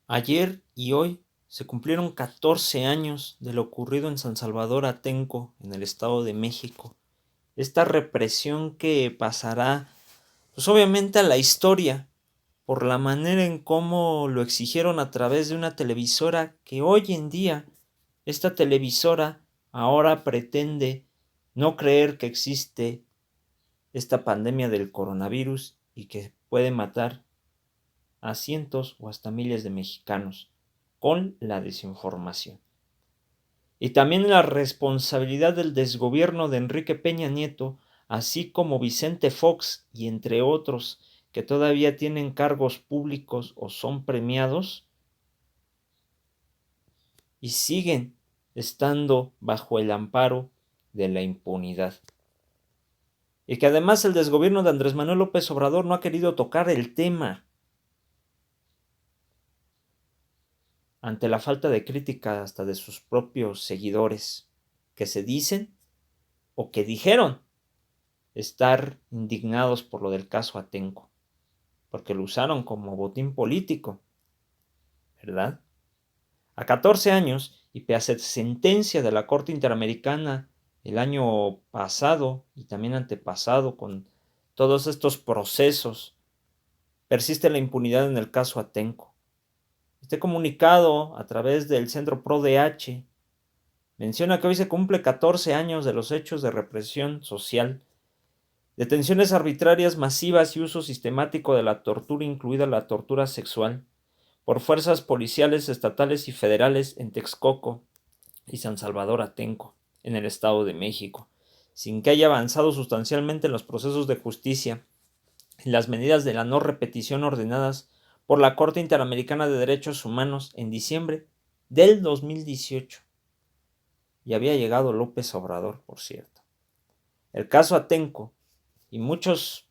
Ayer y hoy se cumplieron 14 años de lo ocurrido en San Salvador Atenco, en el Estado de México. Esta represión que pasará, pues obviamente a la historia, por la manera en cómo lo exigieron a través de una televisora que hoy en día, esta televisora ahora pretende no creer que existe esta pandemia del coronavirus y que puede matar a cientos o hasta miles de mexicanos con la desinformación. Y también la responsabilidad del desgobierno de Enrique Peña Nieto, así como Vicente Fox y entre otros que todavía tienen cargos públicos o son premiados y siguen estando bajo el amparo de la impunidad. Y que además el desgobierno de Andrés Manuel López Obrador no ha querido tocar el tema ante la falta de crítica hasta de sus propios seguidores, que se dicen o que dijeron estar indignados por lo del caso Atenco, porque lo usaron como botín político, ¿verdad? A 14 años y pese a sentencia de la Corte Interamericana el año pasado y también antepasado con todos estos procesos, persiste la impunidad en el caso Atenco. Este comunicado a través del Centro ProDH menciona que hoy se cumple 14 años de los hechos de represión social, detenciones arbitrarias masivas y uso sistemático de la tortura, incluida la tortura sexual, por fuerzas policiales estatales y federales en Texcoco y San Salvador Atenco, en el Estado de México, sin que haya avanzado sustancialmente en los procesos de justicia y las medidas de la no repetición ordenadas por la Corte Interamericana de Derechos Humanos en diciembre del 2018. Y había llegado López Obrador, por cierto. El caso Atenco y muchos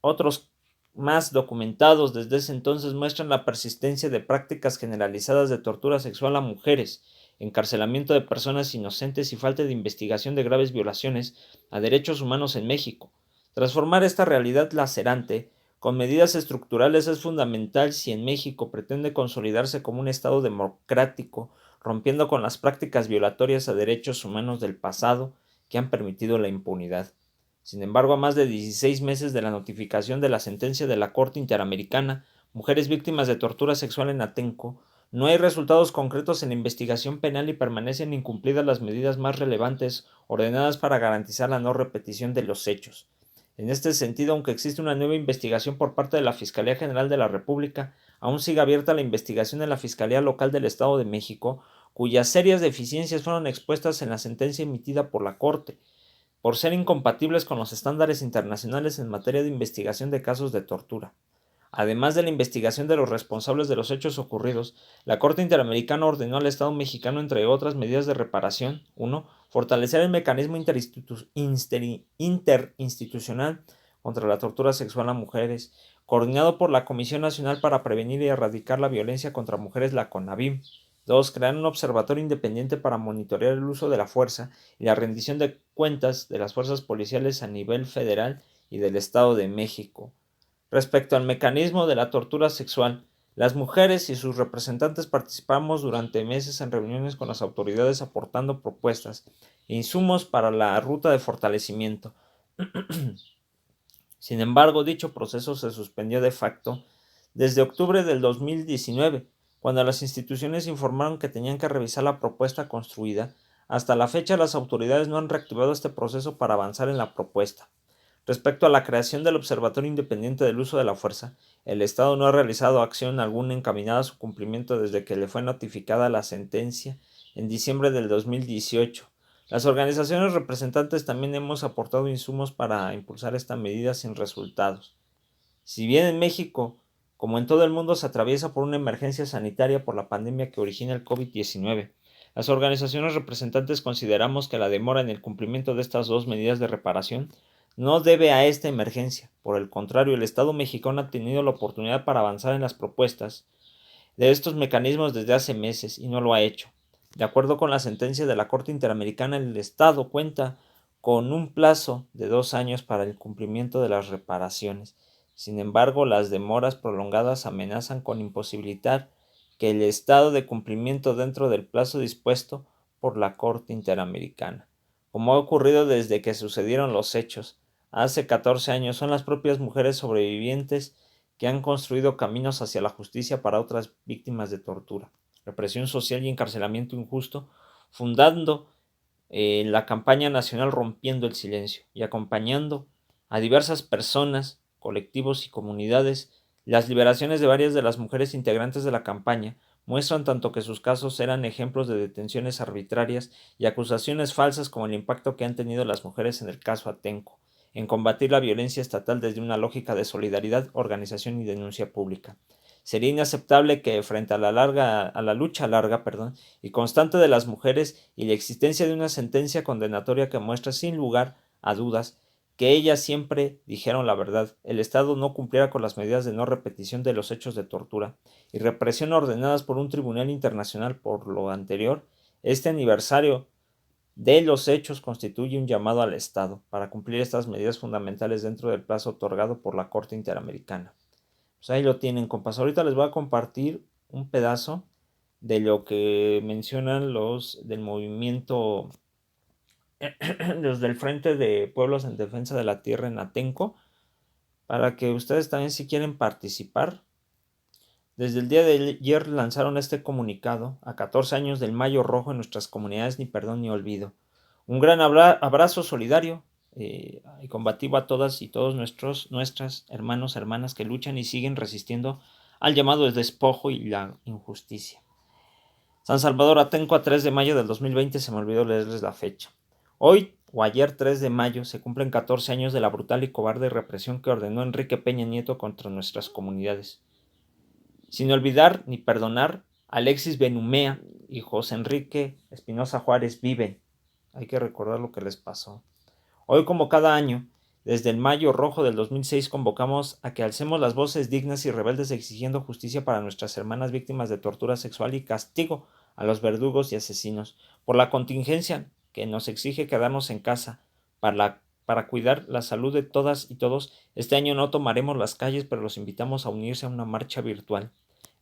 otros más documentados desde ese entonces muestran la persistencia de prácticas generalizadas de tortura sexual a mujeres, encarcelamiento de personas inocentes y falta de investigación de graves violaciones a derechos humanos en México. Transformar esta realidad lacerante con medidas estructurales es fundamental si en México pretende consolidarse como un Estado democrático, rompiendo con las prácticas violatorias a derechos humanos del pasado que han permitido la impunidad. Sin embargo, a más de 16 meses de la notificación de la sentencia de la Corte Interamericana, mujeres víctimas de tortura sexual en Atenco, no hay resultados concretos en la investigación penal y permanecen incumplidas las medidas más relevantes ordenadas para garantizar la no repetición de los hechos. En este sentido, aunque existe una nueva investigación por parte de la Fiscalía General de la República, aún sigue abierta la investigación en la Fiscalía Local del Estado de México, cuyas serias deficiencias fueron expuestas en la sentencia emitida por la Corte, por ser incompatibles con los estándares internacionales en materia de investigación de casos de tortura. Además de la investigación de los responsables de los hechos ocurridos, la Corte Interamericana ordenó al Estado mexicano, entre otras medidas de reparación: 1. Fortalecer el mecanismo interinstitucional contra la tortura sexual a mujeres, coordinado por la Comisión Nacional para Prevenir y Erradicar la Violencia contra Mujeres, la CONAVIM. 2. Crear un observatorio independiente para monitorear el uso de la fuerza y la rendición de cuentas de las fuerzas policiales a nivel federal y del Estado de México. Respecto al mecanismo de la tortura sexual, las mujeres y sus representantes participamos durante meses en reuniones con las autoridades aportando propuestas e insumos para la ruta de fortalecimiento. Sin embargo, dicho proceso se suspendió de facto desde octubre del 2019, cuando las instituciones informaron que tenían que revisar la propuesta construida. Hasta la fecha, las autoridades no han reactivado este proceso para avanzar en la propuesta. Respecto a la creación del Observatorio Independiente del Uso de la Fuerza, el Estado no ha realizado acción alguna encaminada a su cumplimiento desde que le fue notificada la sentencia en diciembre del 2018. Las organizaciones representantes también hemos aportado insumos para impulsar esta medida sin resultados. Si bien en México, como en todo el mundo, se atraviesa por una emergencia sanitaria por la pandemia que origina el COVID-19, las organizaciones representantes consideramos que la demora en el cumplimiento de estas dos medidas de reparación no debe a esta emergencia. Por el contrario, el Estado mexicano ha tenido la oportunidad para avanzar en las propuestas de estos mecanismos desde hace meses y no lo ha hecho. De acuerdo con la sentencia de la Corte Interamericana, el Estado cuenta con un plazo de 2 años para el cumplimiento de las reparaciones. Sin embargo, las demoras prolongadas amenazan con imposibilitar que el estado de cumplimiento dentro del plazo dispuesto por la Corte Interamericana. Como ha ocurrido desde que sucedieron los hechos, hace 14 años, son las propias mujeres sobrevivientes que han construido caminos hacia la justicia para otras víctimas de tortura, represión social y encarcelamiento injusto, fundando la campaña nacional Rompiendo el Silencio y acompañando a diversas personas, colectivos y comunidades. Las liberaciones de varias de las mujeres integrantes de la campaña muestran tanto que sus casos eran ejemplos de detenciones arbitrarias y acusaciones falsas como el impacto que han tenido las mujeres en el caso Atenco, en combatir la violencia estatal desde una lógica de solidaridad, organización y denuncia pública. Sería inaceptable que frente a la lucha larga, y constante de las mujeres y la existencia de una sentencia condenatoria que muestra sin lugar a dudas que ellas siempre dijeron la verdad, el Estado no cumpliera con las medidas de no repetición de los hechos de tortura y represión ordenadas por un tribunal internacional por lo anterior, este aniversario de los hechos constituye un llamado al Estado para cumplir estas medidas fundamentales dentro del plazo otorgado por la Corte Interamericana. Pues ahí lo tienen, compas. Ahorita les voy a compartir un pedazo de lo que mencionan los del movimiento, los del Frente de Pueblos en Defensa de la Tierra en Atenco, para que ustedes también si quieren participar. Desde el día de ayer lanzaron este comunicado a 14 años del Mayo Rojo en nuestras comunidades, ni perdón ni olvido. Un gran abrazo solidario y combativo a todas y todos nuestras hermanos, hermanas que luchan y siguen resistiendo al llamado del despojo y la injusticia. San Salvador Atenco, a 3 de mayo del 2020, se me olvidó leerles la fecha. Hoy o ayer 3 de mayo se cumplen 14 años de la brutal y cobarde represión que ordenó Enrique Peña Nieto contra nuestras comunidades. Sin olvidar ni perdonar, Alexis Benumea y José Enrique Espinosa Juárez viven. Hay que recordar lo que les pasó. Hoy, como cada año, desde el Mayo Rojo del 2006 convocamos a que alcemos las voces dignas y rebeldes exigiendo justicia para nuestras hermanas víctimas de tortura sexual y castigo a los verdugos y asesinos, por la contingencia que nos exige quedarnos en casa para cuidar la salud de todas y todos. Este año no tomaremos las calles, pero los invitamos a unirse a una marcha virtual.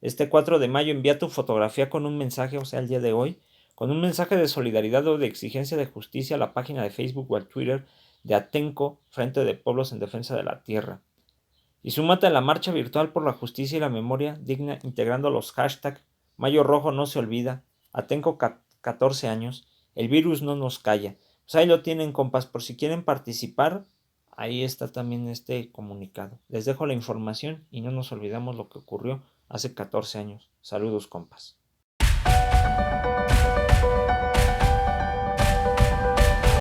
Este 4 de mayo envía tu fotografía con un mensaje, o sea, el día de hoy, con un mensaje de solidaridad o de exigencia de justicia a la página de Facebook o al Twitter de Atenco, Frente de Pueblos en Defensa de la Tierra. Y súmate a la marcha virtual por la justicia y la memoria digna integrando los hashtags Mayo Rojo no se olvida, Atenco 14 años, el virus no nos calla. Pues ahí lo tienen, compas, por si quieren participar, ahí está también este comunicado. Les dejo la información y no nos olvidamos lo que ocurrió hace 14 años. Saludos, compas.